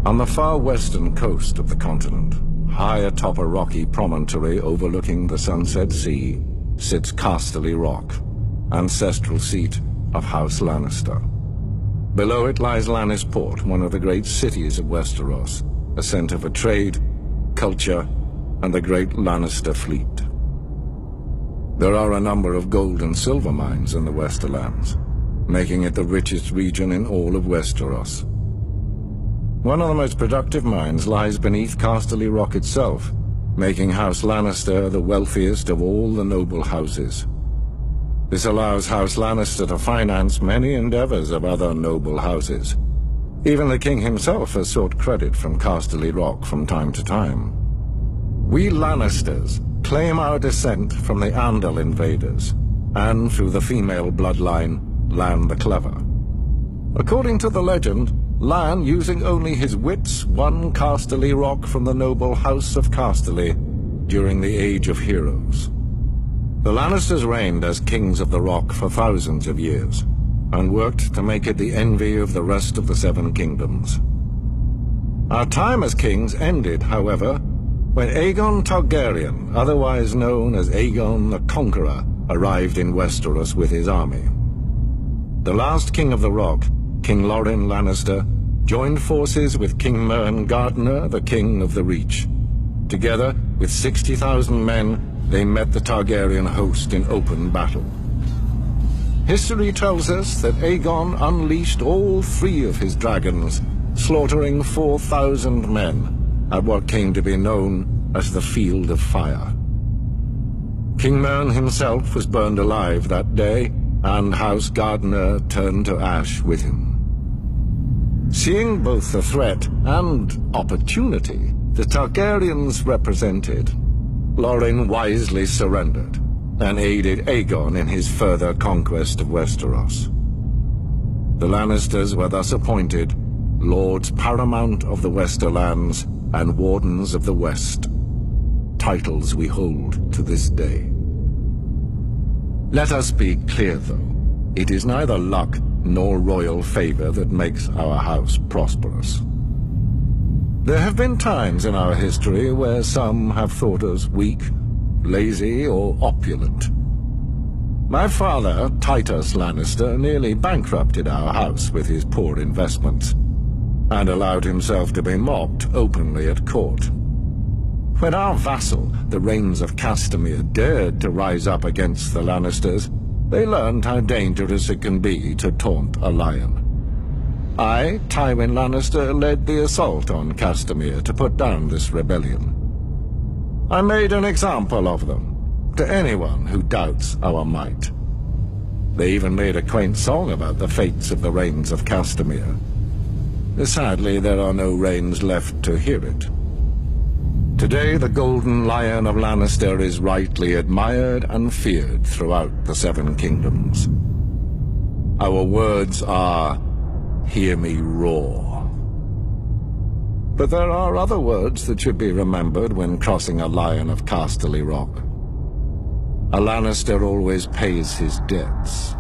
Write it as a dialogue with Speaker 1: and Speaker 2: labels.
Speaker 1: On the far western coast of the continent, high atop a rocky promontory overlooking the Sunset Sea, sits Casterly Rock, ancestral seat of House Lannister. Below it lies Lannisport, one of the great cities of Westeros, a center for trade, culture, and the great Lannister fleet. There are a number of gold and silver mines in the Westerlands, making it the richest region in all of Westeros. One of the most productive mines lies beneath Casterly Rock itself, making House Lannister the wealthiest of all the noble houses. This allows House Lannister to finance many endeavors of other noble houses. Even the king himself has sought credit from Casterly Rock from time to time. We Lannisters claim our descent from the Andal invaders, and through the female bloodline, Lann the Clever. According to the legend, Lann, using only his wits, won Casterly Rock from the noble House of Casterly during the Age of Heroes. The Lannisters reigned as kings of the Rock for thousands of years, and worked to make it the envy of the rest of the Seven Kingdoms. Our time as kings ended, however, when Aegon Targaryen, otherwise known as Aegon the Conqueror, arrived in Westeros with his army. The last king of the Rock, King Loren Lannister, joined forces with King Mern Gardener, the king of the Reach. Together, with 60,000 men, they met the Targaryen host in open battle. History tells us that Aegon unleashed all 3 of his dragons, slaughtering 4,000 men at what came to be known as the Field of Fire. King Mern himself was burned alive that day, and House Gardener turned to ash with him. Seeing both the threat and opportunity the Targaryens represented, Loren wisely surrendered and aided Aegon in his further conquest of Westeros. The Lannisters were thus appointed Lords Paramount of the Westerlands and Wardens of the West, titles we hold to this day. Let us be clear, though. It is neither luck nor royal favor that makes our house prosperous. There have been times in our history where some have thought us weak, lazy, or opulent. My father, Titus Lannister, nearly bankrupted our house with his poor investments, and allowed himself to be mocked openly at court. When our vassal, the Rains of Castamere, dared to rise up against the Lannisters, they learned how dangerous it can be to taunt a lion. I, Tywin Lannister, led the assault on Castamere to put down this rebellion. I made an example of them, to anyone who doubts our might. They even made a quaint song about the fates of the Rains of Castamere. Sadly, there are no Rains left to hear it. Today, the Golden Lion of Lannister is rightly admired and feared throughout the Seven Kingdoms. Our words are, "Hear me roar." But there are other words that should be remembered when crossing a Lion of Casterly Rock. A Lannister always pays his debts.